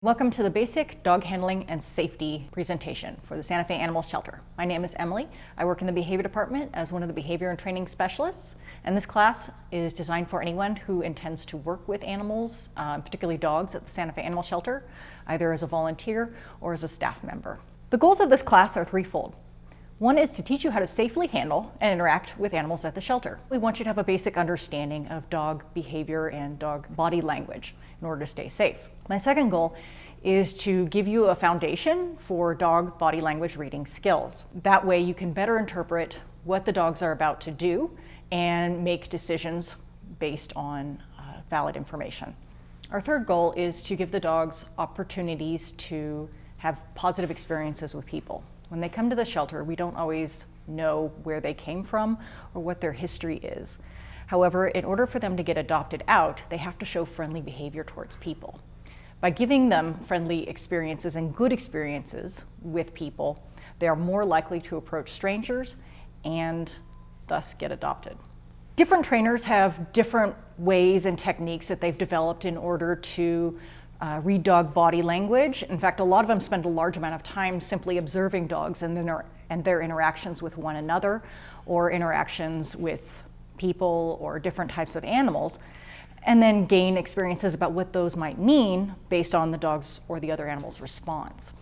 Welcome to the basic dog handling and safety presentation for the Santa Fe Animal Shelter. My name is Emily. I work in the behavior department as one of the behavior and training specialists, and this class is designed for anyone who intends to work with animals, particularly dogs, at the Santa Fe Animal Shelter, either as a volunteer or as a staff member. The goals of this class are threefold. One is to teach you how to safely handle and interact with animals at the shelter. We want you to have a basic understanding of dog behavior and dog body language in order to stay safe. My second goal is to give you a foundation for dog body language reading skills. That way you can better interpret what the dogs are about to do and make decisions based on valid information. Our third goal is to give the dogs opportunities to have positive experiences with people. When they come to the shelter, we don't always know where they came from or what their history is. However, in order for them to get adopted out, they have to show friendly behavior towards people. By giving them friendly experiences and good experiences with people, they are more likely to approach strangers and thus get adopted. Different trainers have different ways and techniques that they've developed in order to read dog body language. In fact, a lot of them spend a large amount of time simply observing dogs and their interactions with one another or interactions with people or different types of animals, and then gain experiences about what those might mean based on the dog's or the other animal's response.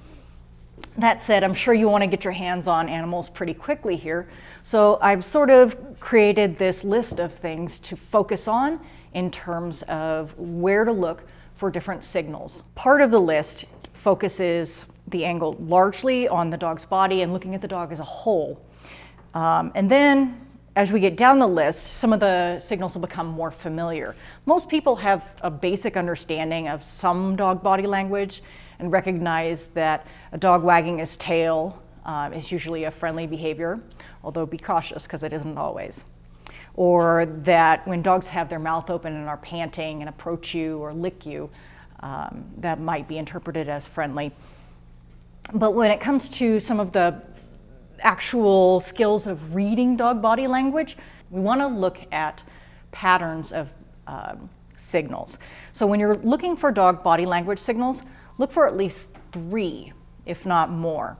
That said, I'm sure you want to get your hands on animals pretty quickly here, so I've sort of created this list of things to focus on in terms of where to look for different signals. Part of the list focuses the angle largely on the dog's body and looking at the dog as a whole. And then as we get down the list, some of the signals will become more familiar. Most people have a basic understanding of some dog body language and recognize that a dog wagging his tail is usually a friendly behavior, although be cautious because it isn't always. Or that when dogs have their mouth open and are panting and approach you or lick you, that might be interpreted as friendly. But when it comes to some of the actual skills of reading dog body language, we want to look at patterns of signals. So when you're looking for dog body language signals, look for at least 3, if not more.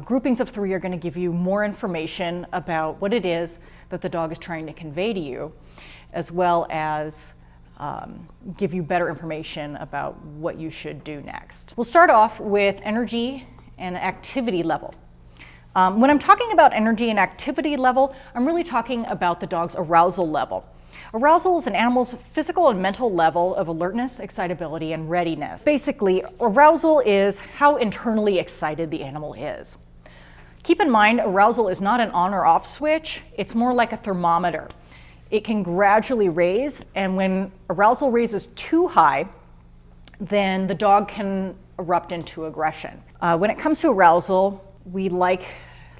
Groupings of 3 are going to give you more information about what it is that the dog is trying to convey to you, as well as give you better information about what you should do next. We'll start off with energy and activity level. When I'm talking about energy and activity level, I'm really talking about the dog's arousal level. Arousal is an animal's physical and mental level of alertness, excitability, and readiness. Basically, arousal is how internally excited the animal is. Keep in mind, arousal is not an on or off switch, it's more like a thermometer. It can gradually raise, and when arousal raises too high, then the dog can erupt into aggression. When it comes to arousal, we like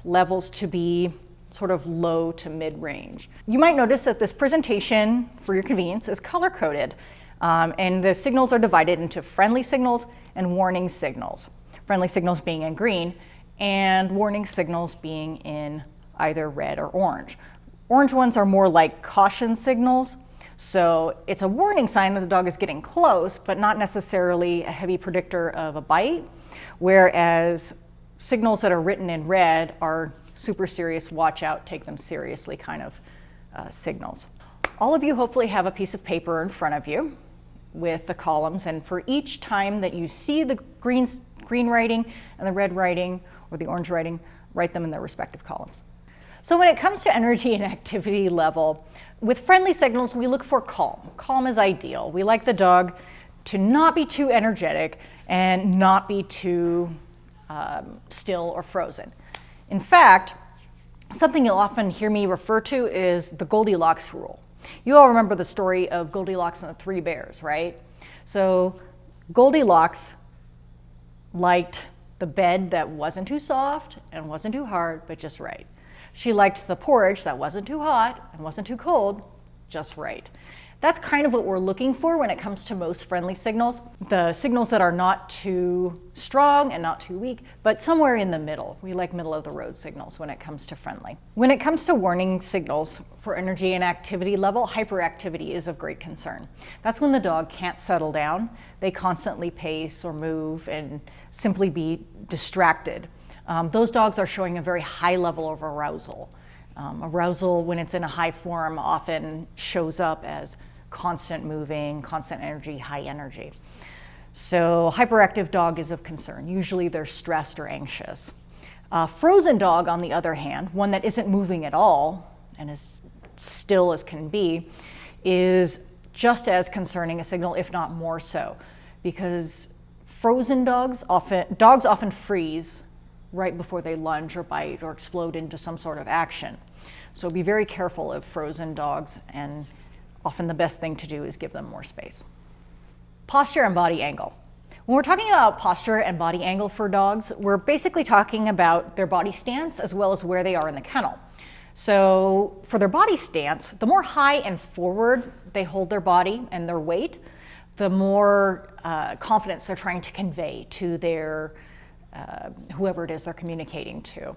levels to be sort of low to mid-range. You might notice that this presentation, for your convenience, is color-coded, and the signals are divided into friendly signals and warning signals. Friendly signals being in green, and warning signals being in either red or orange. Orange ones are more like caution signals, so it's a warning sign that the dog is getting close, but not necessarily a heavy predictor of a bite, whereas signals that are written in red are super serious, watch out, take them seriously kind of signals. All of you hopefully have a piece of paper in front of you with the columns, and for each time that you see the green writing and the red writing or the orange writing, write them in their respective columns. So when it comes to energy and activity level, with friendly signals, we look for calm. Calm is ideal. We like the dog to not be too energetic and not be too still or frozen. In fact, something you'll often hear me refer to is the Goldilocks rule. You all remember the story of Goldilocks and the 3 bears, right? So Goldilocks liked the bed that wasn't too soft and wasn't too hard, but just right. She liked the porridge that wasn't too hot and wasn't too cold, just right. That's kind of what we're looking for when it comes to most friendly signals. The signals that are not too strong and not too weak, but somewhere in the middle. We like middle of the road signals when it comes to friendly. When it comes to warning signals for energy and activity level, hyperactivity is of great concern. That's when the dog can't settle down. They constantly pace or move and simply be distracted. Those dogs are showing a very high level of arousal. Arousal, when it's in a high form, often shows up as constant moving, constant energy, high energy. So hyperactive dog is of concern. Usually they're stressed or anxious. Frozen dog, on the other hand, one that isn't moving at all and is still as can be, is just as concerning a signal, if not more so, because frozen dogs often freeze right before they lunge or bite or explode into some sort of action. So be very careful of frozen dogs, and often the best thing to do is give them more space. Posture and body angle. When we're talking about posture and body angle for dogs, we're basically talking about their body stance as well as where they are in the kennel. So for their body stance, the more high and forward they hold their body and their weight, the more confidence they're trying to convey to their whoever it is they're communicating to.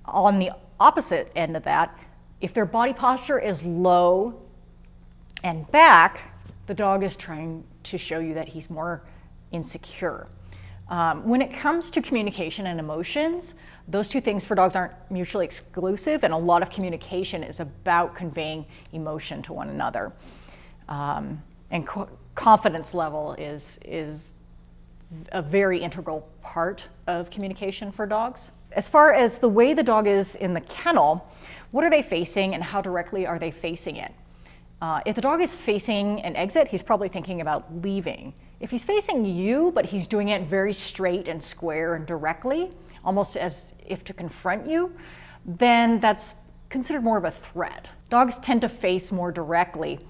On the opposite end of that, if their body posture is low and back, the dog is trying to show you that he's more insecure. When it comes to communication and emotions, those two things for dogs aren't mutually exclusive, and a lot of communication is about conveying emotion to one another. And confidence level is a very integral part of communication for dogs. As far as the way the dog is in the kennel, what are they facing and how directly are they facing it? If the dog is facing an exit, he's probably thinking about leaving. If he's facing you, but he's doing it very straight and square and directly, almost as if to confront you, then that's considered more of a threat. Dogs tend to face more directly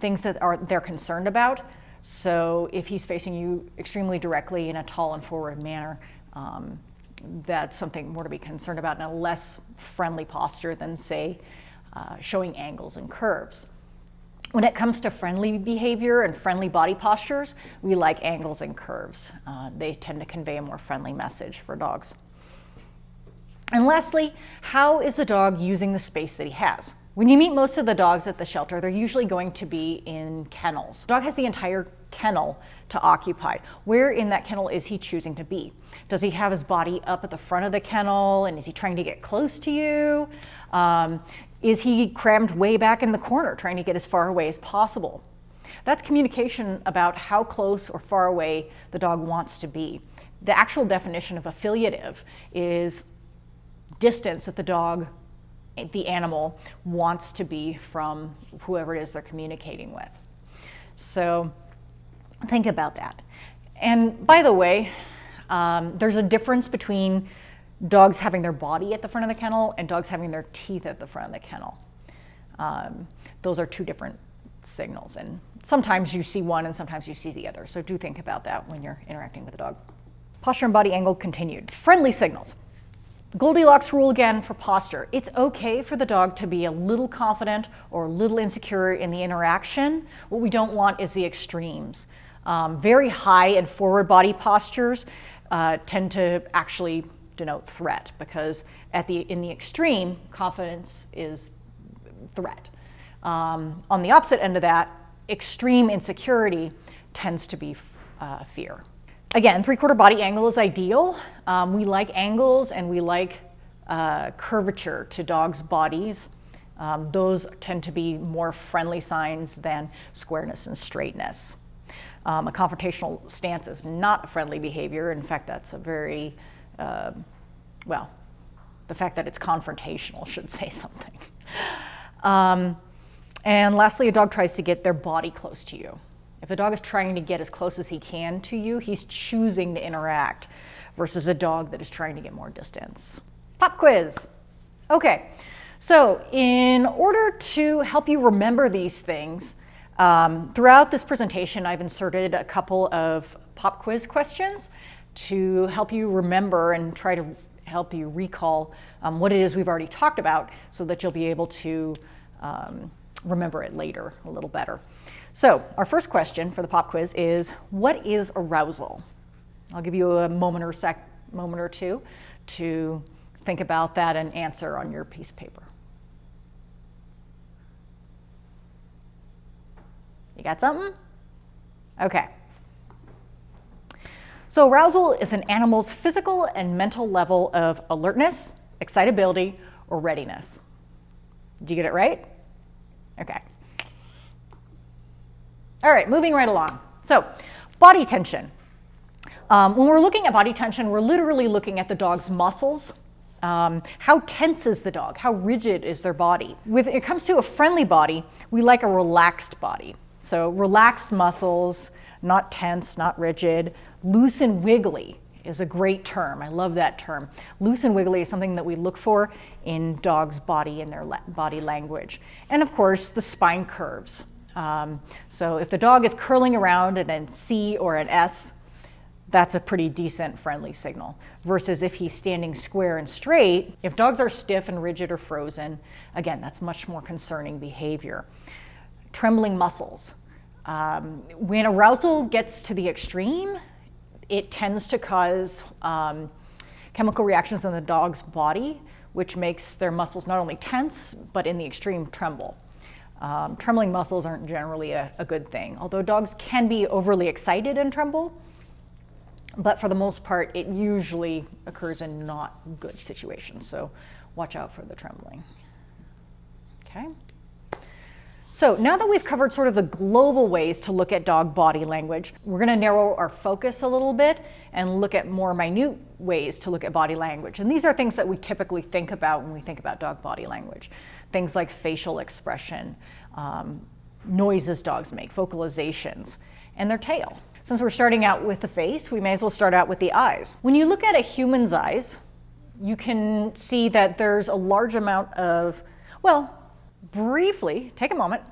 things that they're concerned about. So if he's facing you extremely directly in a tall and forward manner, that's something more to be concerned about in a less friendly posture than, say, showing angles and curves. When it comes to friendly behavior and friendly body postures, we like angles and curves. They tend to convey a more friendly message for dogs. And lastly, how is the dog using the space that he has? When you meet most of the dogs at the shelter, they're usually going to be in kennels. The dog has the entire kennel to occupy. Where in that kennel is he choosing to be? Does he have his body up at the front of the kennel, and is he trying to get close to you? Is he crammed way back in the corner, trying to get as far away as possible? That's communication about how close or far away the dog wants to be. The actual definition of affiliative is distance that the animal wants to be from whoever it is they're communicating with. So think about that. And by the way, there's a difference between dogs having their body at the front of the kennel and dogs having their teeth at the front of the kennel. Those are two different signals, and sometimes you see one and sometimes you see the other. So do think about that when you're interacting with the dog. Posture and body angle continued. Friendly signals. Goldilocks rule again for posture. It's okay for the dog to be a little confident or a little insecure in the interaction. What we don't want is the extremes. Very high and forward body postures tend to actually denote threat, because in the extreme, confidence is threat. On the opposite end of that, extreme insecurity tends to be fear. Again, 3/4 body angle is ideal. We like angles and we like curvature to dogs' bodies. Those tend to be more friendly signs than squareness and straightness. A confrontational stance is not a friendly behavior. In fact, that's a very, the fact that it's confrontational should say something. And lastly, a dog tries to get their body close to you. If a dog is trying to get as close as he can to you, he's choosing to interact versus a dog that is trying to get more distance. Pop quiz. Okay, so in order to help you remember these things, throughout this presentation, I've inserted a couple of pop quiz questions to help you remember and try to help you recall what it is we've already talked about, so that you'll be able to remember it later a little better. So our first question for the pop quiz is, what is arousal? I'll give you a moment or two to think about that and answer on your piece of paper. You got something? Okay. So arousal is an animal's physical and mental level of alertness, excitability, or readiness. Did you get it right? Okay. All right, moving right along. So, body tension. When we're looking at body tension, we're literally looking at the dog's muscles. How tense is the dog? How rigid is their body? When it comes to a friendly body, we like a relaxed body. So relaxed muscles, not tense, not rigid. Loose and wiggly is a great term. I love that term. Loose and wiggly is something that we look for in dogs' body and their body language. And of course, the spine curves. So if the dog is curling around at an C or an S, that's a pretty decent friendly signal. Versus if he's standing square and straight, if dogs are stiff and rigid or frozen, again, that's much more concerning behavior. Trembling muscles. When arousal gets to the extreme, it tends to cause chemical reactions in the dog's body, which makes their muscles not only tense, but in the extreme tremble. Trembling muscles aren't generally a good thing, although dogs can be overly excited and tremble, but for the most part, it usually occurs in not good situations, so watch out for the trembling. Okay. So now that we've covered sort of the global ways to look at dog body language, we're going to narrow our focus a little bit and look at more minute ways to look at body language. And these are things that we typically think about when we think about dog body language. Things like facial expression, noises dogs make, vocalizations, and their tail. Since we're starting out with the face, we may as well start out with the eyes. When you look at a human's eyes, you can see that there's a large amount of, well, briefly, take a moment,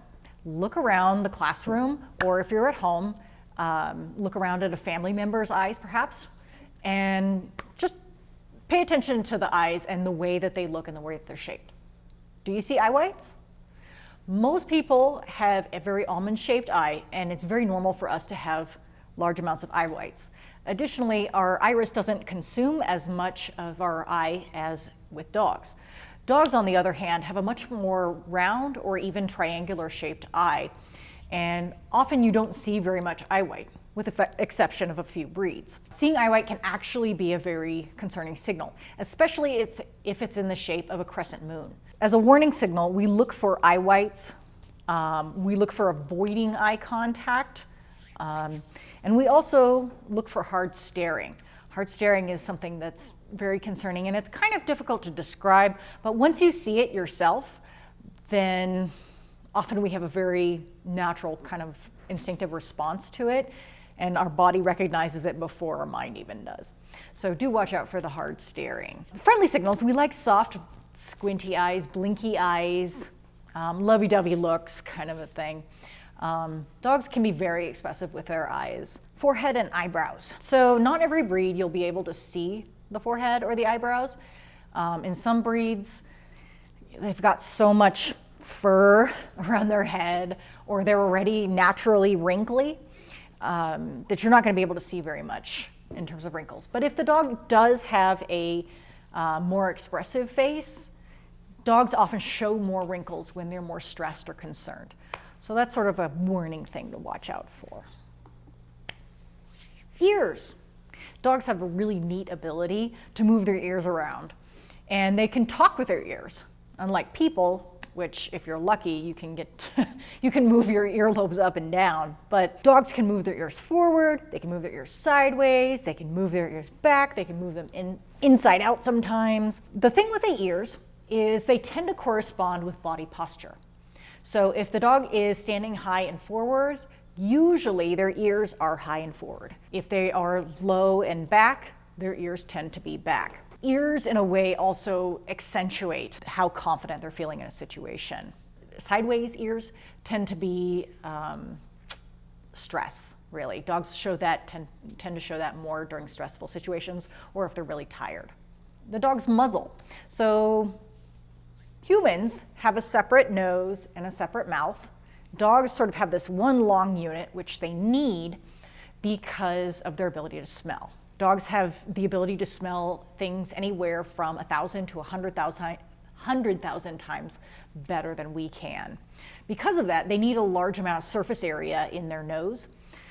look around the classroom, or if you're at home, look around at a family member's eyes perhaps, and just pay attention to the eyes and the way that they look and the way that they're shaped. Do you see eye whites? Most people have a very almond-shaped eye, and it's very normal for us to have large amounts of eye whites. Additionally, our iris doesn't consume as much of our eye as with dogs. Dogs, on the other hand, have a much more round or even triangular shaped eye, and often you don't see very much eye white, with the exception of a few breeds. Seeing eye white can actually be a very concerning signal, especially if it's in the shape of a crescent moon. As a warning signal, we look for eye whites, we look for avoiding eye contact, and we also look for hard staring. Hard staring is something that's very concerning, and it's kind of difficult to describe, but once you see it yourself, then often we have a very natural kind of instinctive response to it, and our body recognizes it before our mind even does. So do watch out for the hard staring. Friendly signals, we like soft, squinty eyes, blinky eyes, lovey-dovey looks, kind of a thing. Dogs can be very expressive with their eyes. Forehead and eyebrows. So not every breed you'll be able to see the forehead or the eyebrows. In some breeds, they've got so much fur around their head, or they're already naturally wrinkly, that you're not going to be able to see very much in terms of wrinkles. But if the dog does have a more expressive face, dogs often show more wrinkles when they're more stressed or concerned. So that's sort of a warning thing to watch out for. Ears. Dogs have a really neat ability to move their ears around, and they can talk with their ears. Unlike people, which if you're lucky, you can move your earlobes up and down, but dogs can move their ears forward, they can move their ears sideways, they can move their ears back, they can move them inside out sometimes. The thing with the ears is they tend to correspond with body posture. So if the dog is standing high and forward, usually their ears are high and forward. If they are low and back, their ears tend to be back. Ears, in a way, also accentuate how confident they're feeling in a situation. Sideways ears tend to be stress, really. Dogs tend to show that more during stressful situations or if they're really tired. The dog's muzzle. So Humans have a separate nose and a separate mouth. Dogs sort of have this one long unit, which they need because of their ability to smell. Dogs have the ability to smell things anywhere from 1,000 to 100,000 times better than we can. Because of that, they need a large amount of surface area in their nose.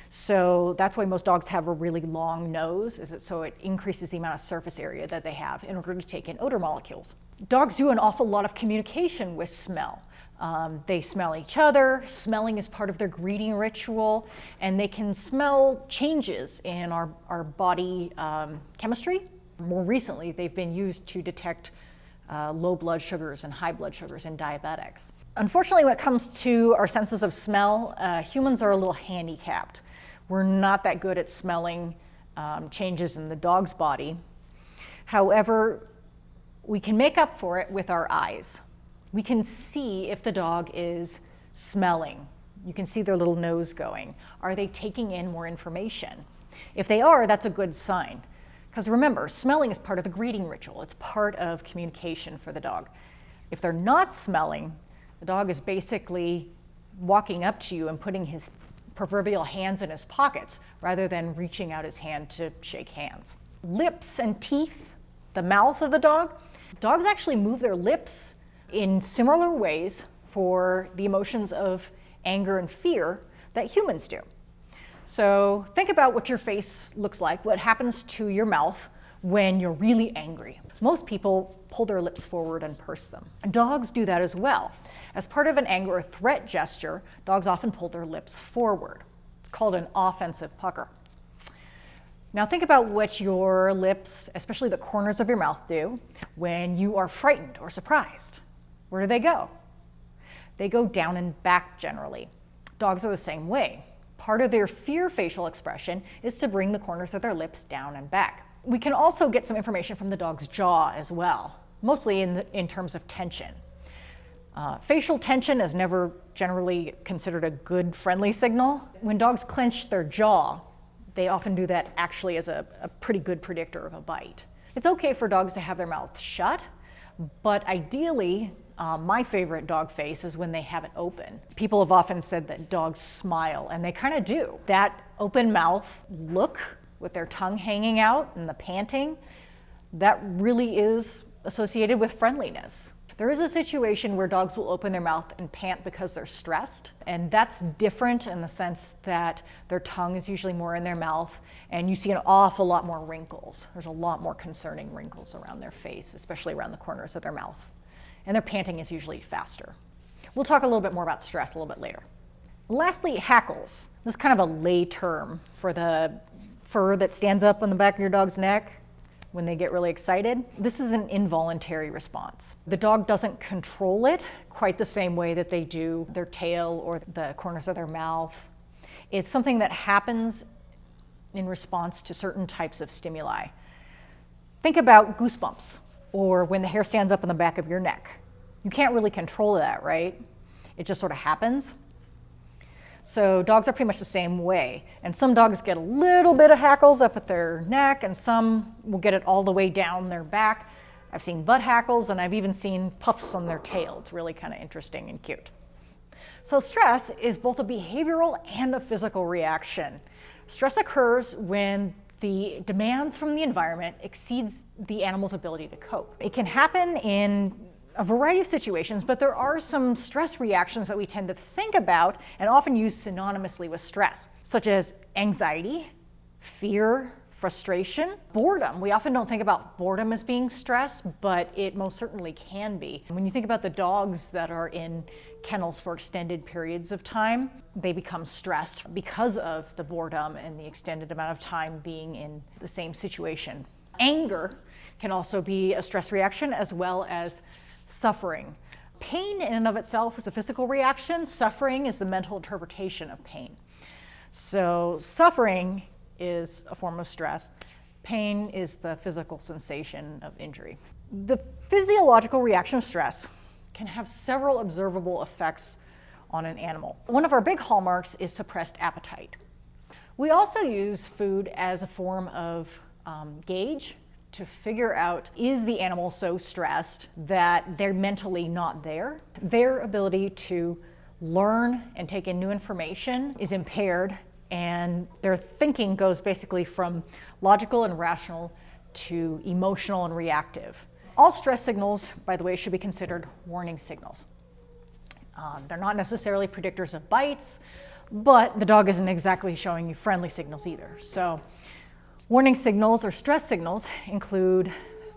So that's why most dogs have a really long nose, so it increases the amount of surface area that they have in order to take in odor molecules. Dogs do an awful lot of communication with smell. They smell each other. Smelling is part of their greeting ritual, and they can smell changes in our body chemistry. More recently, they've been used to detect low blood sugars and high blood sugars in diabetics. Unfortunately, when it comes to our senses of smell, humans are a little handicapped. We're not that good at smelling changes in the dog's body. However, we can make up for it with our eyes. We can see if the dog is smelling. You can see their little nose going. Are they taking in more information? If they are, that's a good sign. Because remember, smelling is part of the greeting ritual. It's part of communication for the dog. If they're not smelling, the dog is basically walking up to you and putting his proverbial hands in his pockets rather than reaching out his hand to shake hands. Lips and teeth, the mouth of the dog. Dogs actually move their lips in similar ways for the emotions of anger and fear that humans do. So think about what your face looks like, what happens to your mouth when you're really angry. Most people pull their lips forward and purse them. And dogs do that as well. As part of an anger or threat gesture, dogs often pull their lips forward. It's called an offensive pucker. Now think about what your lips, especially the corners of your mouth, do when you are frightened or surprised. Where do they go? They go down and back generally. Dogs are the same way. Part of their fear facial expression is to bring the corners of their lips down and back. We can also get some information from the dog's jaw as well, mostly in terms of tension. Facial tension is never generally considered a good, friendly signal. When dogs clench their jaw, they often do that actually as a pretty good predictor of a bite. It's okay for dogs to have their mouth shut, but ideally, my favorite dog face is when they have it open. People have often said that dogs smile, and they kind of do. That open mouth look with their tongue hanging out and the panting, that really is associated with friendliness. There is a situation where dogs will open their mouth and pant because they're stressed, and that's different in the sense that their tongue is usually more in their mouth, and you see an awful lot more wrinkles. There's a lot more concerning wrinkles around their face, especially around the corners of their mouth. And their panting is usually faster. We'll talk a little bit more about stress a little bit later. Lastly, hackles. This is kind of a lay term for the fur that stands up on the back of your dog's neck when they get really excited. This is an involuntary response. The dog doesn't control it quite the same way that they do their tail or the corners of their mouth. It's something that happens in response to certain types of stimuli. Think about goosebumps or when the hair stands up on the back of your neck. You can't really control that, right? It just sort of happens. So dogs are pretty much the same way. And some dogs get a little bit of hackles up at their neck, and some will get it all the way down their back. I've seen butt hackles, and I've even seen puffs on their tail. It's really kind of interesting and cute. So stress is both a behavioral and a physical reaction. Stress occurs when the demands from the environment exceeds the animal's ability to cope. It can happen in a variety of situations, but there are some stress reactions that we tend to think about and often use synonymously with stress, such as anxiety, fear, frustration, boredom. We often don't think about boredom as being stress, but it most certainly can be. When you think about the dogs that are in kennels for extended periods of time, they become stressed because of the boredom and the extended amount of time being in the same situation. Anger can also be a stress reaction, as well as suffering. Pain in and of itself is a physical reaction. Suffering is the mental interpretation of pain. So suffering is a form of stress. Pain is the physical sensation of injury. The physiological reaction of stress can have several observable effects on an animal. One of our big hallmarks is suppressed appetite. We also use food as a form of gauge to figure out, is the animal so stressed that they're mentally not there? Their ability to learn and take in new information is impaired, and their thinking goes basically from logical and rational to emotional and reactive. All stress signals, by the way, should be considered warning signals. They're not necessarily predictors of bites, but the dog isn't exactly showing you friendly signals either. So warning signals or stress signals include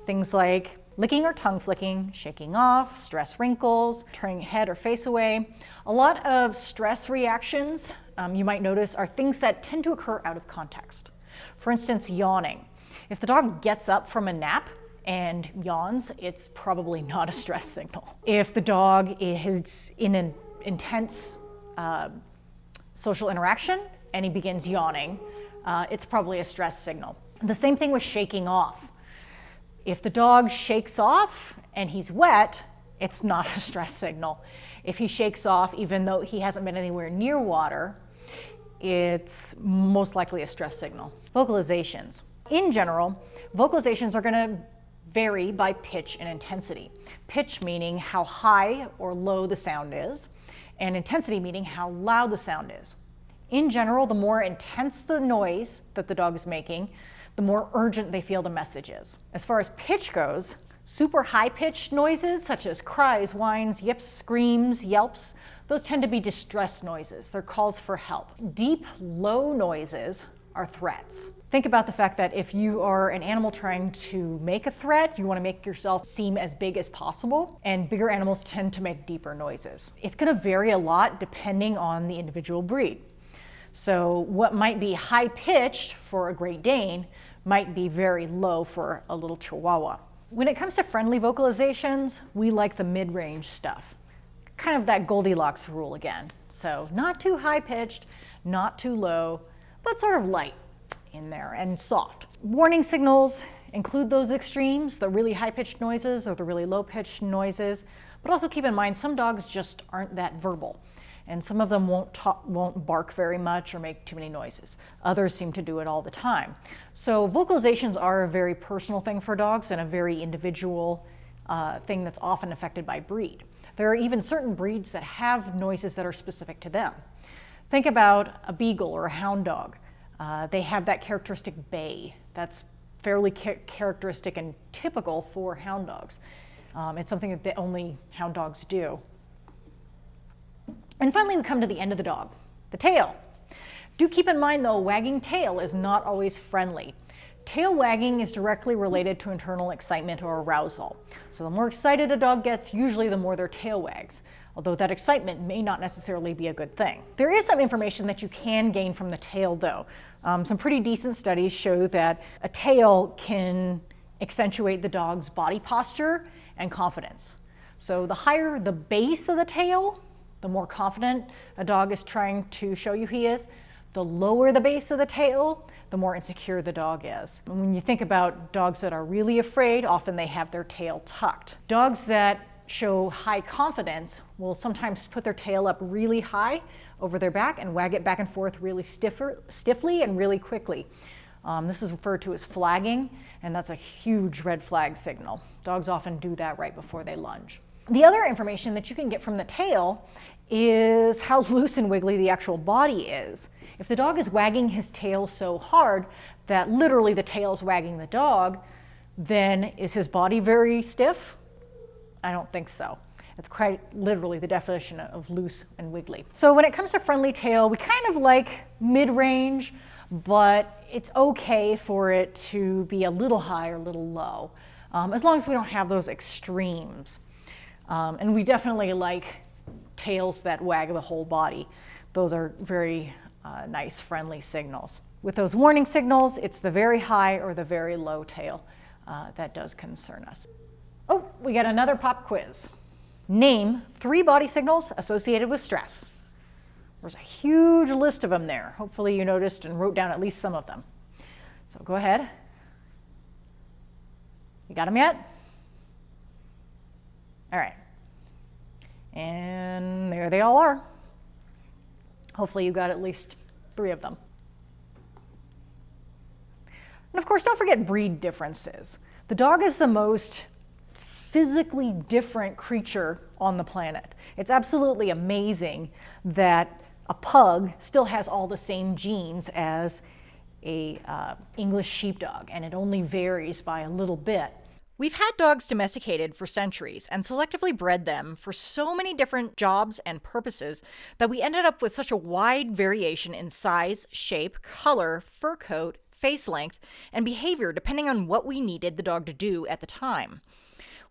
things like licking or tongue flicking, shaking off, stress wrinkles, turning head or face away. A lot of stress reactions you might notice are things that tend to occur out of context. For instance, yawning. If the dog gets up from a nap and yawns, it's probably not a stress signal. If the dog is in an intense social interaction and he begins yawning, it's probably a stress signal. The same thing with shaking off. If the dog shakes off and he's wet, it's not a stress signal. If he shakes off even though he hasn't been anywhere near water, it's most likely a stress signal. Vocalizations. In general, vocalizations are going to vary by pitch and intensity. Pitch meaning how high or low the sound is, and intensity meaning how loud the sound is. In general, the more intense the noise that the dog is making, the more urgent they feel the message is. As far as pitch goes, super high-pitched noises such as cries, whines, yips, screams, yelps, those tend to be distress noises. They're calls for help. Deep, low noises are threats. Think about the fact that if you are an animal trying to make a threat, you want to make yourself seem as big as possible, and bigger animals tend to make deeper noises. It's going to vary a lot depending on the individual breed. So what might be high-pitched for a Great Dane might be very low for a little Chihuahua. When it comes to friendly vocalizations, we like the mid-range stuff. Kind of that Goldilocks rule again. So not too high-pitched, not too low, but sort of light in there and soft. Warning signals include those extremes, the really high-pitched noises or the really low-pitched noises, but also keep in mind some dogs just aren't that verbal, and some of them won't bark very much or make too many noises. Others seem to do it all the time. So vocalizations are a very personal thing for dogs and a very individual thing that's often affected by breed. There are even certain breeds that have noises that are specific to them. Think about a beagle or a hound dog. They have that characteristic bay that's fairly characteristic and typical for hound dogs. It's something that only hound dogs do. And finally, we come to the end of the dog, the tail. Do keep in mind, though, wagging tail is not always friendly. Tail wagging is directly related to internal excitement or arousal. So the more excited a dog gets, usually the more their tail wags, although that excitement may not necessarily be a good thing. There is some information that you can gain from the tail, though. Some pretty decent studies show that a tail can accentuate the dog's body posture and confidence. So the higher the base of the tail, the more confident a dog is trying to show you he is. The lower the base of the tail, the more insecure the dog is. And when you think about dogs that are really afraid, often they have their tail tucked. Dogs that show high confidence will sometimes put their tail up really high over their back and wag it back and forth really stiffly and really quickly. This is referred to as flagging, and that's a huge red flag signal. Dogs often do that right before they lunge. The other information that you can get from the tail is how loose and wiggly the actual body is. If the dog is wagging his tail so hard that literally the tail is wagging the dog, then is his body very stiff? I don't think so. It's quite literally the definition of loose and wiggly. So when it comes to friendly tail, we kind of like mid-range, but it's okay for it to be a little high or a little low, as long as we don't have those extremes. And we definitely like tails that wag the whole body. Those are very nice, friendly signals. With those warning signals, it's the very high or the very low tail that does concern us. Oh, we got another pop quiz. Name 3 body signals associated with stress. There's a huge list of them there. Hopefully you noticed and wrote down at least some of them. So go ahead. You got them yet? All right. And there they all are. Hopefully you got at least 3 of them. And of course, don't forget breed differences. The dog is the most physically different creature on the planet. It's absolutely amazing that a pug still has all the same genes as a English sheepdog, and it only varies by a little bit. We've had dogs domesticated for centuries and selectively bred them for so many different jobs and purposes that we ended up with such a wide variation in size, shape, color, fur coat, face length, and behavior depending on what we needed the dog to do at the time.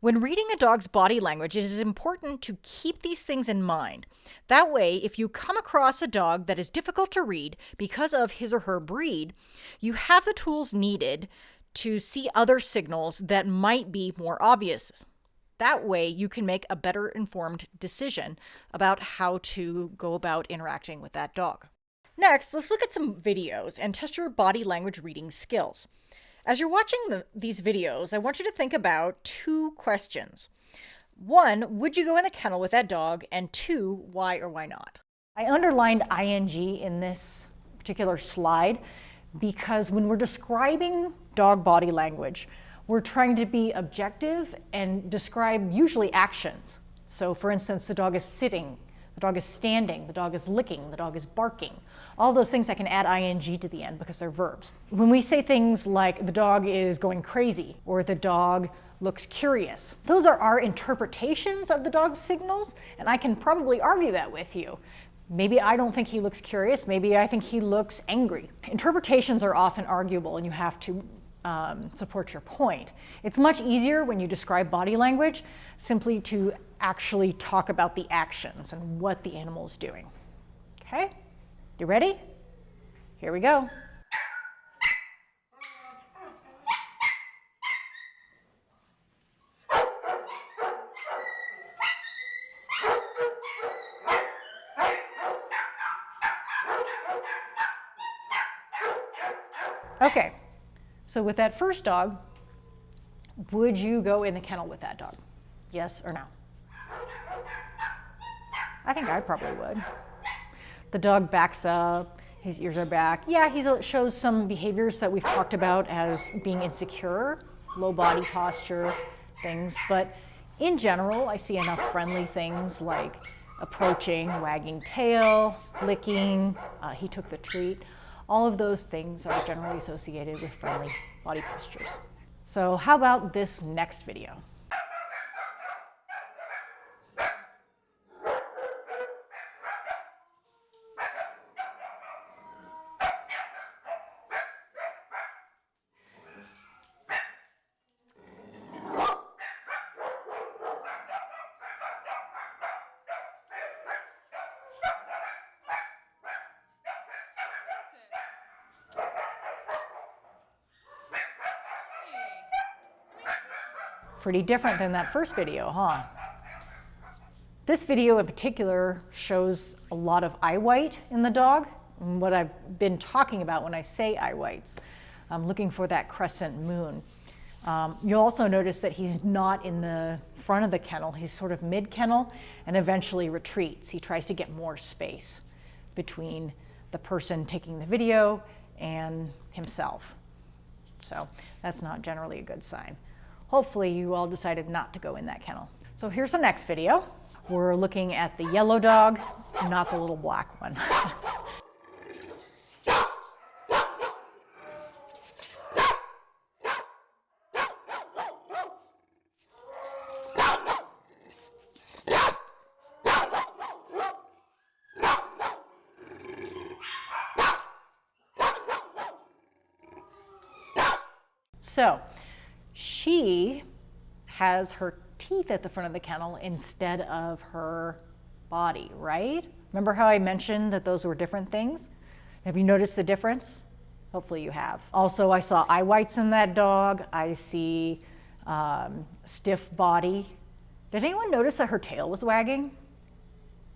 When reading a dog's body language, it is important to keep these things in mind. That way, if you come across a dog that is difficult to read because of his or her breed, you have the tools needed to see other signals that might be more obvious. That way, you can make a better informed decision about how to go about interacting with that dog. Next, let's look at some videos and test your body language reading skills. As you're watching these videos, I want you to think about 2 questions. 1, would you go in the kennel with that dog? And 2, why or why not? I underlined ing in this particular slide because when we're describing dog body language, we're trying to be objective and describe usually actions. So for instance, the dog is sitting, the dog is standing, the dog is licking, the dog is barking. All those things I can add ing to the end because they're verbs. When we say things like the dog is going crazy or the dog looks curious, those are our interpretations of the dog's signals, and I can probably argue that with you. Maybe I don't think he looks curious, maybe I think he looks angry. Interpretations are often arguable and you have to support your point. It's much easier when you describe body language simply to actually talk about the actions and what the animal is doing. Okay, you ready? Here we go. Okay, so with that first dog, would you go in the kennel with that dog? Yes or no? I think I probably would. The dog backs up, his ears are back. Yeah, he shows some behaviors that we've talked about as being insecure, low body posture, things, but in general, I see enough friendly things like approaching, wagging tail, licking, he took the treat. All of those things are generally associated with friendly body postures. So how about this next video? Pretty different than that first video, huh? This video in particular shows a lot of eye white in the dog, and what I've been talking about when I say eye whites. I'm looking for that crescent moon. You'll also notice that he's not in the front of the kennel, he's sort of mid-kennel and eventually retreats. He tries to get more space between the person taking the video and himself. So that's not generally a good sign. Hopefully you all decided not to go in that kennel. So here's the next video. We're looking at the yellow dog, not the little black one. So she has her teeth at the front of the kennel instead of her body, right? Remember how I mentioned that those were different things? Have you noticed the difference? Hopefully you have. Also, I saw eye whites in that dog. I see stiff body. Did anyone notice that her tail was wagging?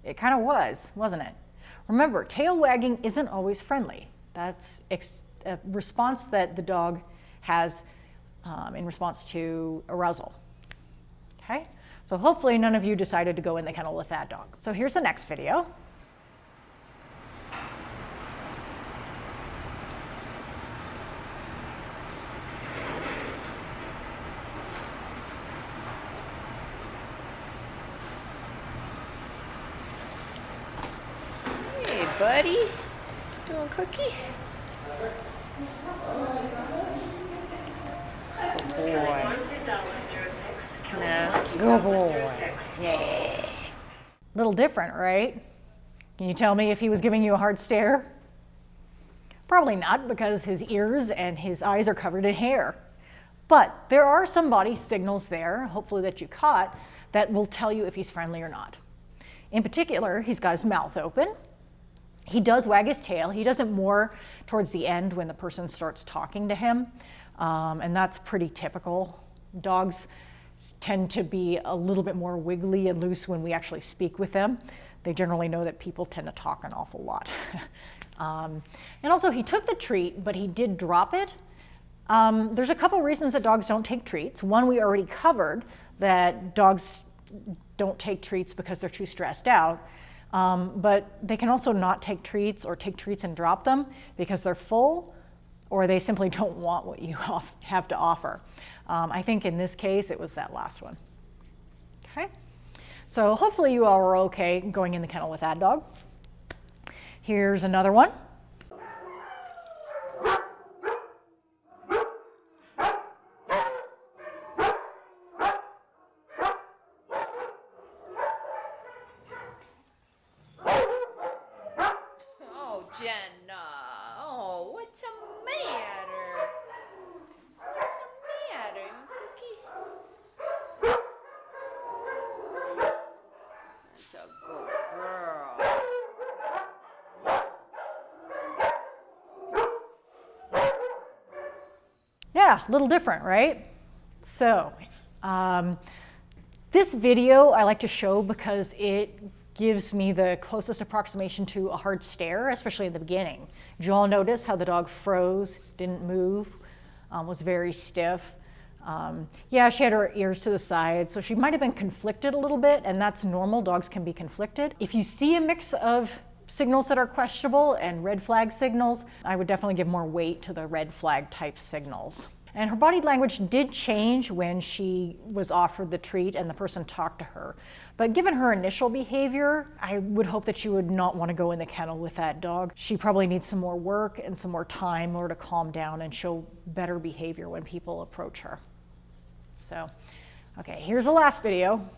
It kind of was, wasn't it? Remember, tail wagging isn't always friendly. That's a response that the dog has in response to arousal. Okay, so hopefully none of you decided to go in the kennel with that dog. So here's the next video. buddy? Doing cookie? Good boy. No. Good boy. Yeah. Little different, right? Can you tell me if he was giving you a hard stare? Probably not, because his ears and his eyes are covered in hair. But there are some body signals there, hopefully that you caught, that will tell you if he's friendly or not. In particular, he's got his mouth open. He does wag his tail. He does it more towards the end when the person starts talking to him, and that's pretty typical. Dogs tend to be a little bit more wiggly and loose when we actually speak with them. They generally know that people tend to talk an awful lot. And also, he took the treat, but he did drop it. There's a couple reasons that dogs don't take treats. One, we already covered, that dogs don't take treats because they're too stressed out. But they can also not take treats or take treats and drop them because they're full, or they simply don't want what you have to offer. I think in this case, it was that last one. Okay, so hopefully you all were okay going in the kennel with that dog. Here's another one. Oh, Jenna. Oh, what's the matter? What's the matter, Cookie? That's a good girl. Yeah, a little different, right? So, this video I like to show because it gives me the closest approximation to a hard stare, especially at the beginning. Did you all notice how the dog froze, didn't move, was very stiff? Yeah, she had her ears to the side, so she might have been conflicted a little bit, and that's normal. Dogs can be conflicted. If you see a mix of signals that are questionable and red flag signals, I would definitely give more weight to the red flag type signals. And her body language did change when she was offered the treat and the person talked to her. But given her initial behavior, I would hope that she would not want to go in the kennel with that dog. She probably needs some more work and some more time in order to calm down and show better behavior when people approach her. So, okay, here's the last video.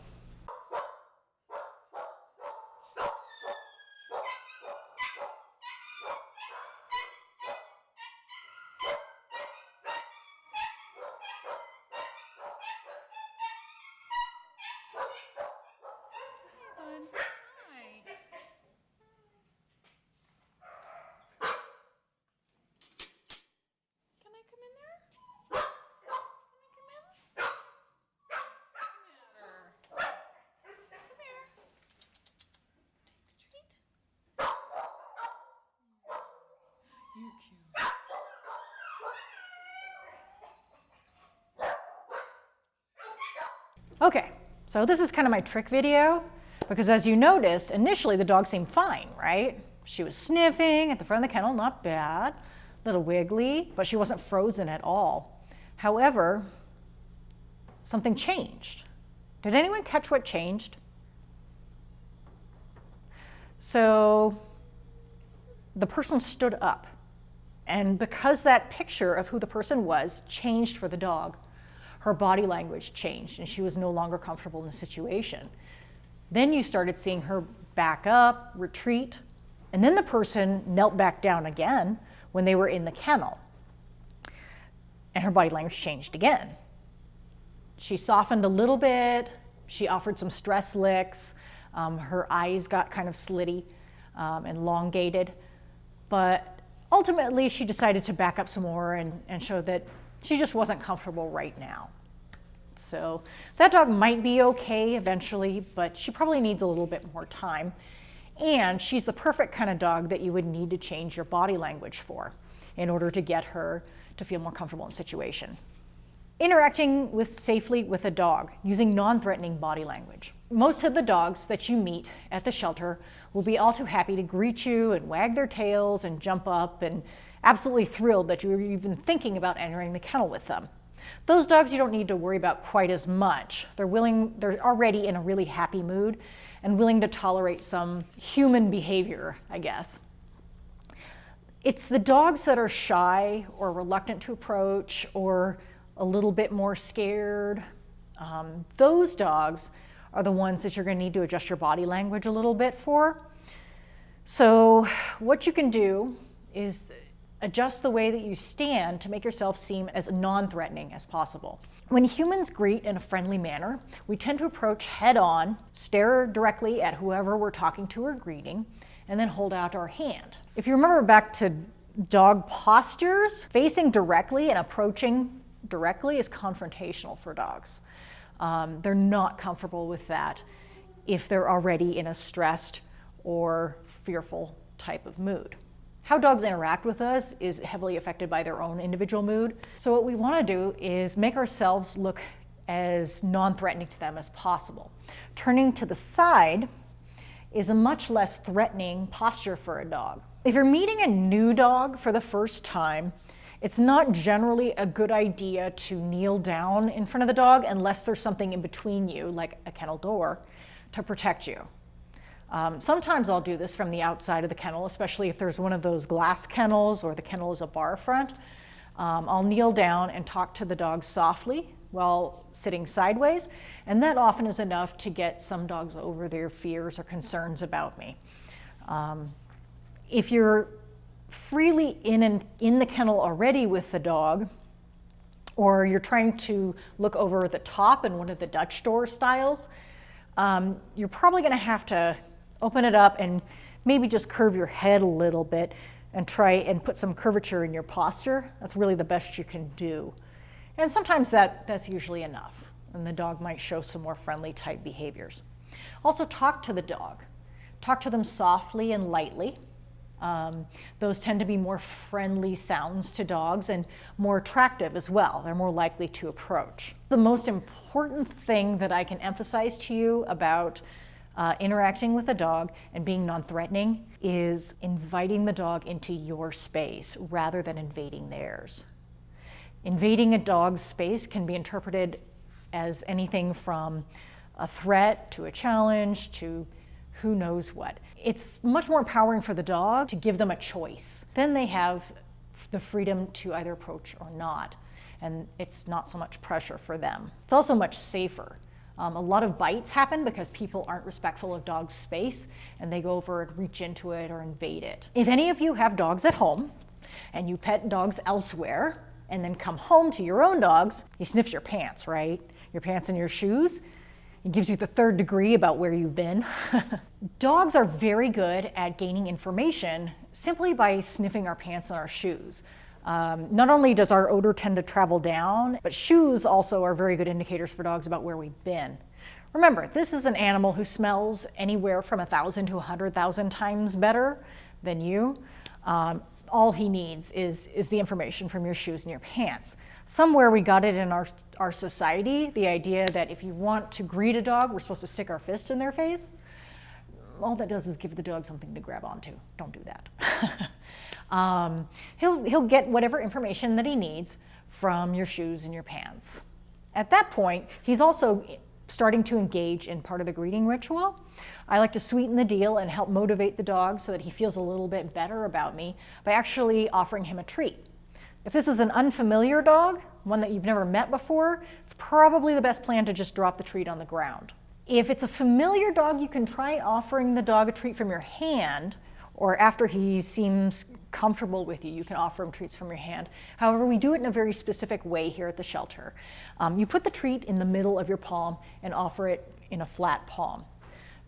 Okay, so this is kind of my trick video, because as you noticed, initially the dog seemed fine, right? She was sniffing at the front of the kennel, not bad, a little wiggly, but she wasn't frozen at all. However, something changed. Did anyone catch what changed? So the person stood up, and because that picture of who the person was changed for the dog, her body language changed and she was no longer comfortable in the situation. Then you started seeing her back up, retreat, and then the person knelt back down again when they were in the kennel. And her body language changed again. She softened a little bit, she offered some stress licks, her eyes got kind of slitty, elongated, but ultimately she decided to back up some more and show that she just wasn't comfortable right now. So that dog might be okay eventually, but she probably needs a little bit more time. And she's the perfect kind of dog that you would need to change your body language for in order to get her to feel more comfortable in the situation. Interacting safely with a dog using non-threatening body language. Most of the dogs that you meet at the shelter will be all too happy to greet you and wag their tails and jump up and absolutely thrilled that you were even thinking about entering the kennel with them. Those dogs you don't need to worry about quite as much. They're already in a really happy mood and willing to tolerate some human behavior, I guess. It's the dogs that are shy or reluctant to approach or a little bit more scared. Those dogs are the ones that you're going to need to adjust your body language a little bit for. So what you can do is adjust the way that you stand to make yourself seem as non-threatening as possible. When humans greet in a friendly manner, we tend to approach head on, stare directly at whoever we're talking to or greeting, and then hold out our hand. If you remember back to dog postures, facing directly and approaching directly is confrontational for dogs. They're not comfortable with that if they're already in a stressed or fearful type of mood. How dogs interact with us is heavily affected by their own individual mood. So what we want to do is make ourselves look as non-threatening to them as possible. Turning to the side is a much less threatening posture for a dog. If you're meeting a new dog for the first time, it's not generally a good idea to kneel down in front of the dog unless there's something in between you, like a kennel door, to protect you. Sometimes I'll do this from the outside of the kennel, especially if there's one of those glass kennels or the kennel is a bar front. I'll kneel down and talk to the dog softly while sitting sideways, and that often is enough to get some dogs over their fears or concerns about me. If you're freely in the kennel already with the dog, or you're trying to look over the top in one of the Dutch door styles, you're probably going to have to open it up and maybe just curve your head a little bit and try and put some curvature in your posture. That's really the best you can do. And sometimes that's usually enough, and the dog might show some more friendly type behaviors. Also, talk to the dog. Talk to them softly and lightly. Those tend to be more friendly sounds to dogs and more attractive as well. They're more likely to approach. The most important thing that I can emphasize to you about interacting with a dog and being non-threatening is inviting the dog into your space rather than invading theirs. Invading a dog's space can be interpreted as anything from a threat to a challenge to who knows what. It's much more empowering for the dog to give them a choice. Then they have the freedom to either approach or not, and it's not so much pressure for them. It's also much safer. A lot of bites happen because people aren't respectful of dogs' space and they go over and reach into it or invade it. If any of you have dogs at home and you pet dogs elsewhere and then come home to your own dogs, he sniffs your pants, right? Your pants and your shoes. It gives you the third degree about where you've been. Dogs are very good at gaining information simply by sniffing our pants and our shoes. Not only does our odor tend to travel down, but shoes also are very good indicators for dogs about where we've been. Remember, this is an animal who smells anywhere from 1,000 to 100,000 times better than you. All he needs is the information from your shoes and your pants. Somewhere we got it in our society, the idea that if you want to greet a dog, we're supposed to stick our fist in their face. All that does is give the dog something to grab onto. Don't do that. He'll get whatever information that he needs from your shoes and your pants. At that point, he's also starting to engage in part of the greeting ritual. I like to sweeten the deal and help motivate the dog so that he feels a little bit better about me by actually offering him a treat. If this is an unfamiliar dog, one that you've never met before, it's probably the best plan to just drop the treat on the ground. If it's a familiar dog, you can try offering the dog a treat from your hand, or after he seems comfortable with you, you can offer him treats from your hand. However, we do it in a very specific way here at the shelter. You put the treat in the middle of your palm and offer it in a flat palm.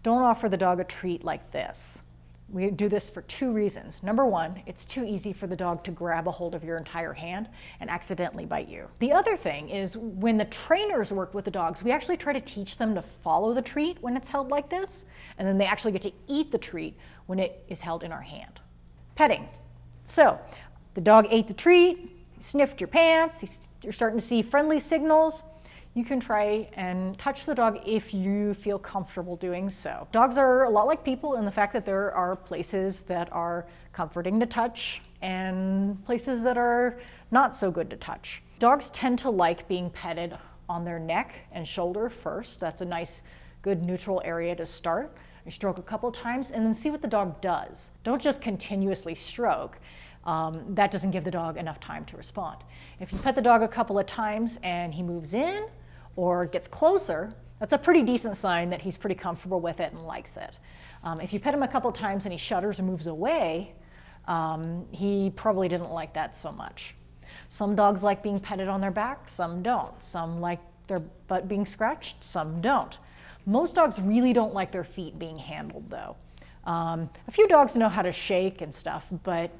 Don't offer the dog a treat like this. We do this for two reasons. Number one, it's too easy for the dog to grab a hold of your entire hand and accidentally bite you. The other thing is when the trainers work with the dogs, we actually try to teach them to follow the treat when it's held like this, and then they actually get to eat the treat when it is held in our hand. Petting. So the dog ate the treat, he sniffed your pants, you're starting to see friendly signals. You can try and touch the dog if you feel comfortable doing so. Dogs are a lot like people in the fact that there are places that are comforting to touch and places that are not so good to touch. Dogs tend to like being petted on their neck and shoulder first. That's a nice, good neutral area to start. You stroke a couple times and then see what the dog does. Don't just continuously stroke. that doesn't give the dog enough time to respond. If you pet the dog a couple of times and he moves in or gets closer, that's a pretty decent sign that he's pretty comfortable with it and likes it. If you pet him a couple of times and he shudders or moves away, he probably didn't like that so much. Some dogs like being petted on their back, some don't. Some like their butt being scratched, some don't. Most dogs really don't like their feet being handled though. A few dogs know how to shake and stuff, but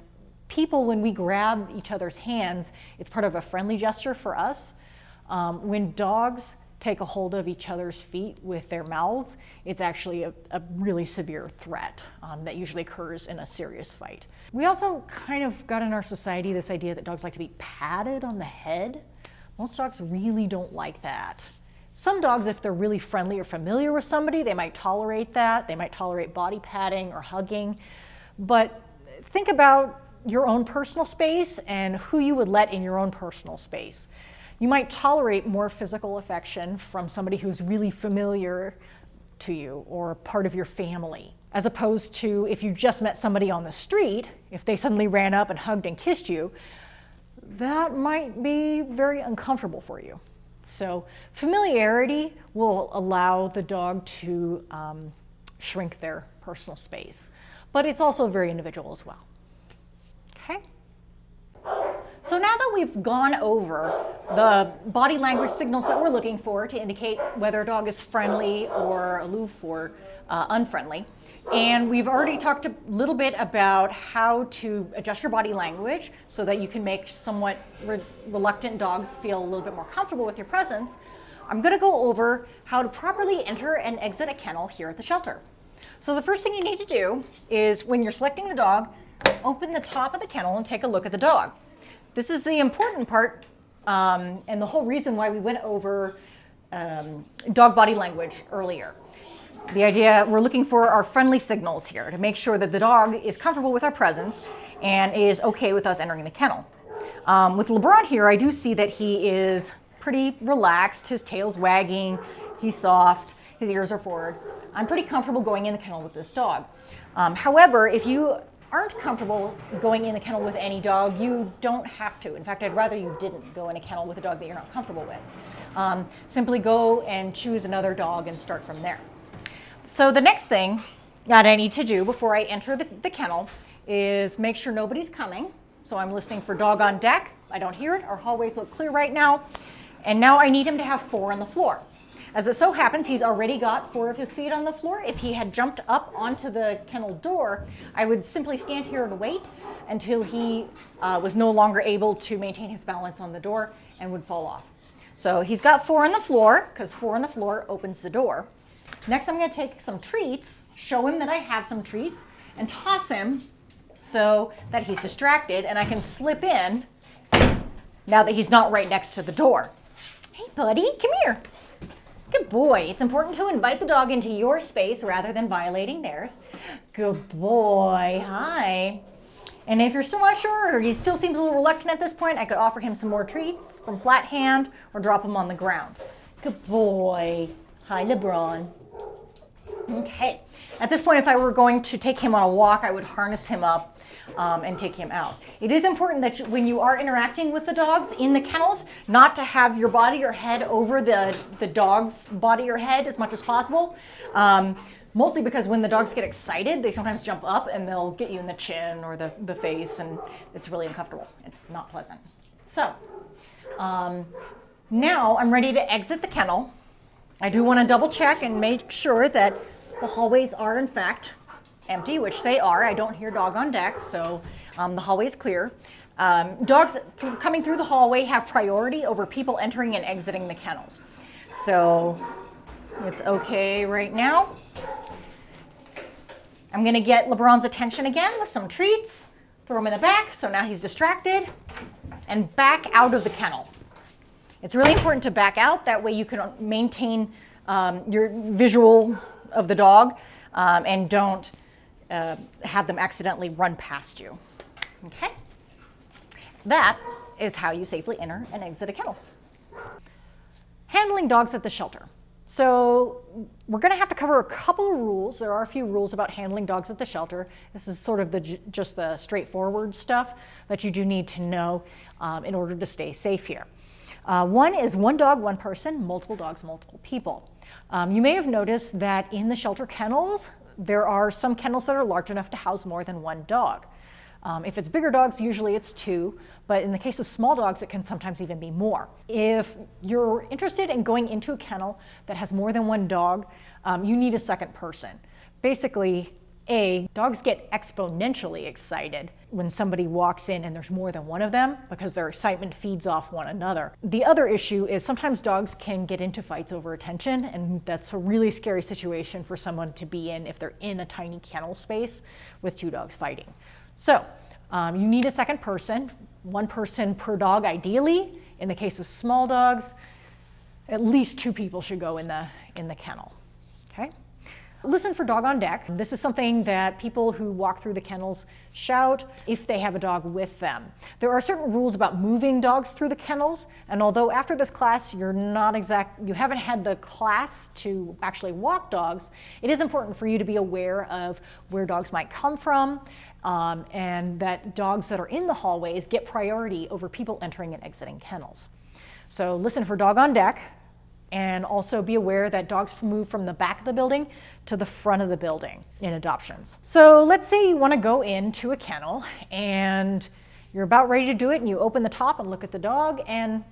people, when we grab each other's hands, it's part of a friendly gesture for us. When dogs take a hold of each other's feet with their mouths, it's actually a really severe threat that usually occurs in a serious fight. We also kind of got in our society this idea that dogs like to be patted on the head. Most dogs really don't like that. Some dogs, if they're really friendly or familiar with somebody, they might tolerate that. They might tolerate body patting or hugging. But think about your own personal space and who you would let in your own personal space. You might tolerate more physical affection from somebody who's really familiar to you or part of your family, as opposed to if you just met somebody on the street, if they suddenly ran up and hugged and kissed you, that might be very uncomfortable for you. So familiarity will allow the dog to shrink their personal space, but it's also very individual as well. Okay? So now that we've gone over the body language signals that we're looking for to indicate whether a dog is friendly or aloof or unfriendly, and we've already talked a little bit about how to adjust your body language so that you can make somewhat reluctant dogs feel a little bit more comfortable with your presence, I'm going to go over how to properly enter and exit a kennel here at the shelter. So the first thing you need to do is, when you're selecting the dog, open the top of the kennel and take a look at the dog. This is the important part, and the whole reason why we went over dog body language earlier. The idea, we're looking for our friendly signals here to make sure that the dog is comfortable with our presence and is okay with us entering the kennel. With LeBron here, I do see that he is pretty relaxed. His tail's wagging, he's soft, his ears are forward. I'm pretty comfortable going in the kennel with this dog. However, if you aren't comfortable going in the kennel with any dog, you don't have to. In fact, I'd rather you didn't go in a kennel with a dog that you're not comfortable with. Simply go and choose another dog and start from there. So the next thing that I need to do before I enter the kennel is make sure nobody's coming. So I'm listening for dog on deck. I don't hear it. Our hallways look clear right now. And now I need him to have 4 on the floor. As it so happens, he's already got 4 of his feet on the floor. If he had jumped up onto the kennel door, I would simply stand here and wait until he was no longer able to maintain his balance on the door and would fall off. So he's got 4 on the floor, because 4 on the floor opens the door. Next, I'm going to take some treats, show him that I have some treats, and toss him so that he's distracted and I can slip in now that he's not right next to the door. Hey, buddy, come here. Good boy. It's important to invite the dog into your space rather than violating theirs. Good boy. Hi. And if you're still not sure, or he still seems a little reluctant at this point, I could offer him some more treats from flat hand or drop him on the ground. Good boy. Hi, LeBron. Okay. At this point, if I were going to take him on a walk, I would harness him up and take him out. It is important that when you are interacting with the dogs in the kennels, not to have your body or head over the dog's body or head as much as possible. Mostly because when the dogs get excited, they sometimes jump up and they'll get you in the chin or the face, and it's really uncomfortable. It's not pleasant. So now I'm ready to exit the kennel. I do want to double check and make sure that the hallways are in fact empty, which they are. I don't hear dog on deck, so the hallway is clear. Dogs coming through the hallway have priority over people entering and exiting the kennels. So it's okay right now. I'm going to get LeBron's attention again with some treats, throw him in the back, so now he's distracted, and back out of the kennel. It's really important to back out, that way you can maintain your visual of the dog and don't have them accidentally run past you. Okay? That is how you safely enter and exit a kennel. Handling dogs at the shelter. So we're going to have to cover a couple of rules. There are a few rules about handling dogs at the shelter. This is sort of just the straightforward stuff that you do need to know in order to stay safe here. One is one dog, one person, multiple dogs, multiple people. You may have noticed that in the shelter kennels, there are some kennels that are large enough to house more than one dog. If it's bigger dogs, usually it's 2, but in the case of small dogs, it can sometimes even be more. If you're interested in going into a kennel that has more than one dog, you need a second person. Basically, dogs get exponentially excited when somebody walks in and there's more than one of them because their excitement feeds off one another. The other issue is sometimes dogs can get into fights over attention, and that's a really scary situation for someone to be in if they're in a tiny kennel space with 2 dogs fighting. So you need a second person, 1 person per dog ideally. In the case of small dogs, at least 2 people should go in the kennel. Okay? Listen for dog on deck. This is something that people who walk through the kennels shout if they have a dog with them. There are certain rules about moving dogs through the kennels, and although after this class you haven't had the class to actually walk dogs, it is important for you to be aware of where dogs might come from, and that dogs that are in the hallways get priority over people entering and exiting kennels. So listen for dog on deck. And also be aware that dogs move from the back of the building to the front of the building in adoptions. So let's say you want to go into a kennel and you're about ready to do it, and you open the top and look at the dog, and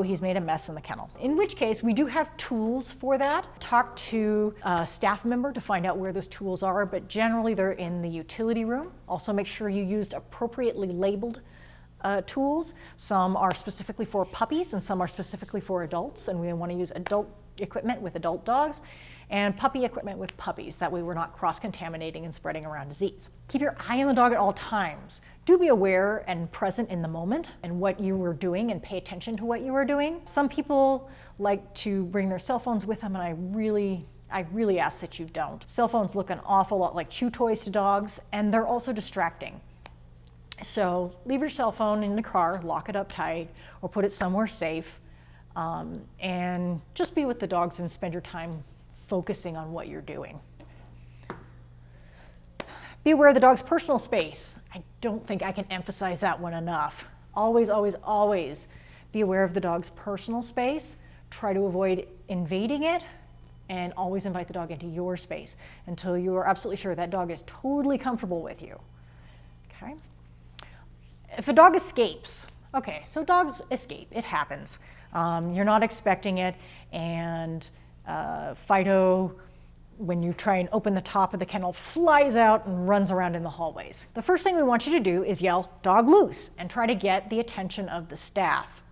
he's made a mess in the kennel. In which case, we do have tools for that. Talk to a staff member to find out where those tools are, but generally they're in the utility room. Also make sure you used appropriately labeled tools. Some are specifically for puppies and some are specifically for adults, and we want to use adult equipment with adult dogs and puppy equipment with puppies. That way we're not cross-contaminating and spreading around disease. Keep your eye on the dog at all times. Do be aware and present in the moment and what you were doing, and pay attention to what you were doing. Some people like to bring their cell phones with them, and I really ask that you don't. Cell phones look an awful lot like chew toys to dogs, and they're also distracting. So leave your cell phone in the car, lock it up tight, or put it somewhere safe, and just be with the dogs and spend your time focusing on what you're doing. Be aware of the dog's personal space. I don't think I can emphasize that one enough. Always, always, always be aware of the dog's personal space. Try to avoid invading it, and always invite the dog into your space until you are absolutely sure that dog is totally comfortable with you. Okay? If a dog escapes, okay, so dogs escape, it happens. You're not expecting it, and Fido, when you try and open the top of the kennel, flies out and runs around in the hallways. The first thing we want you to do is yell, "Dog loose," and try to get the attention of the staff.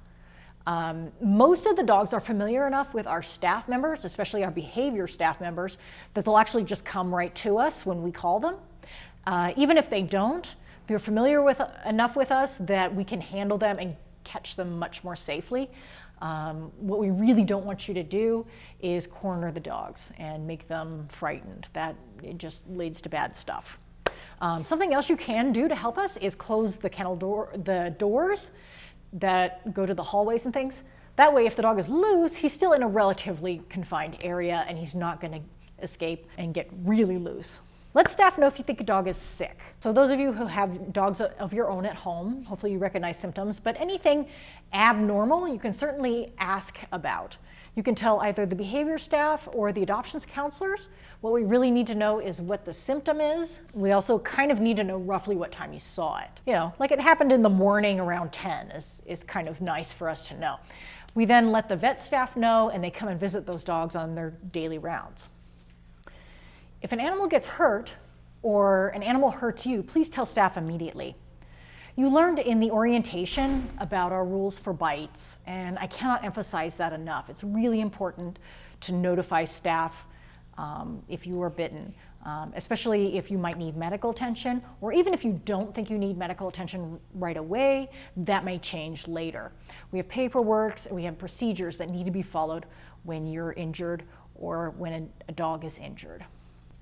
Most of the dogs are familiar enough with our staff members, especially our behavior staff members, that they'll actually just come right to us when we call them. Even if they don't, they're familiar enough with us that we can handle them and catch them much more safely. What we really don't want you to do is corner the dogs and make them frightened. It just leads to bad stuff. Something else you can do to help us is close the kennel the doors that go to the hallways and things. That way, if the dog is loose, he's still in a relatively confined area and he's not going to escape and get really loose. Let staff know if you think a dog is sick. So those of you who have dogs of your own at home, hopefully you recognize symptoms, but anything abnormal you can certainly ask about. You can tell either the behavior staff or the adoptions counselors. What we really need to know is what the symptom is. We also kind of need to know roughly what time you saw it. You know, like it happened in the morning around 10 is kind of nice for us to know. We then let the vet staff know, and they come and visit those dogs on their daily rounds. If an animal gets hurt or an animal hurts you, please tell staff immediately. You learned in the orientation about our rules for bites, and I cannot emphasize that enough. It's really important to notify staff if you are bitten, especially if you might need medical attention, or even if you don't think you need medical attention right away, that may change later. We have paperwork, we have procedures that need to be followed when you're injured or when a dog is injured.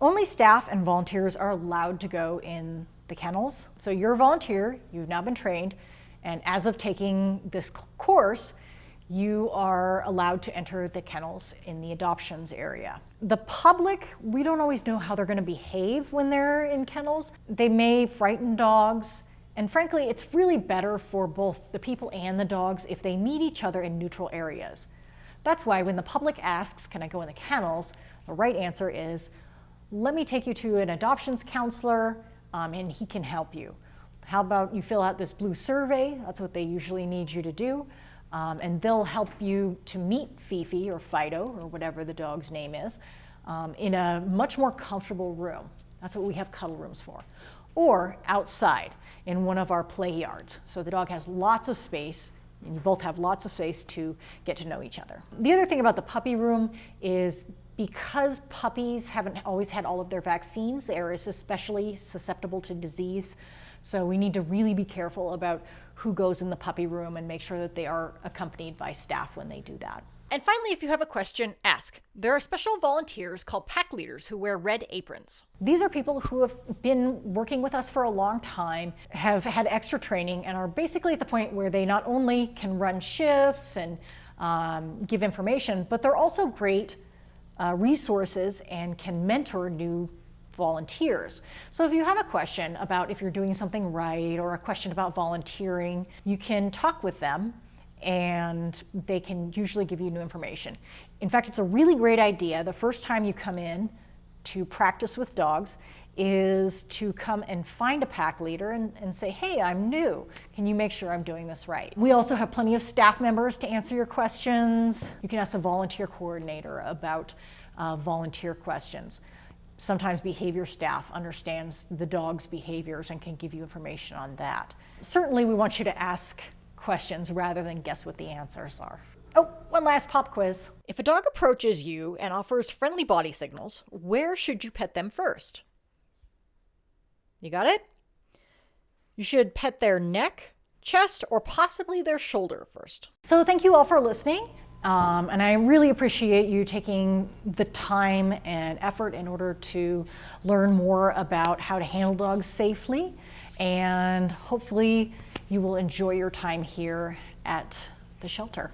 Only staff and volunteers are allowed to go in the kennels. So you're a volunteer, you've now been trained, and as of taking this course, you are allowed to enter the kennels in the adoptions area. The public, we don't always know how they're going to behave when they're in kennels. They may frighten dogs, and frankly, it's really better for both the people and the dogs if they meet each other in neutral areas. That's why when the public asks, can I go in the kennels, the right answer is, let me take you to an adoptions counselor and he can help you. How about you fill out this blue survey? That's what they usually need you to do. And they'll help you to meet Fifi or Fido or whatever the dog's name is in a much more comfortable room. That's what we have cuddle rooms for. Or outside in one of our play yards. So the dog has lots of space and you both have lots of space to get to know each other. The other thing about the puppy room is because puppies haven't always had all of their vaccines, they are especially susceptible to disease. So we need to really be careful about who goes in the puppy room and make sure that they are accompanied by staff when they do that. And finally, if you have a question, ask. There are special volunteers called pack leaders who wear red aprons. These are people who have been working with us for a long time, have had extra training, and are basically at the point where they not only can run shifts and give information, but they're also great resources and can mentor new volunteers. So if you have a question about if you're doing something right or a question about volunteering, you can talk with them and they can usually give you new information. In fact, it's a really great idea the first time you come in to practice with dogs is to come and find a pack leader and say, hey, I'm new. Can you make sure I'm doing this right? We also have plenty of staff members to answer your questions. You can ask a volunteer coordinator about volunteer questions. Sometimes behavior staff understands the dog's behaviors and can give you information on that. Certainly we want you to ask questions rather than guess what the answers are. Oh, one last pop quiz. If a dog approaches you and offers friendly body signals, where should you pet them first? You got it? You should pet their neck, chest, or possibly their shoulder first. So thank you all for listening. And I really appreciate you taking the time and effort in order to learn more about how to handle dogs safely. And hopefully you will enjoy your time here at the shelter.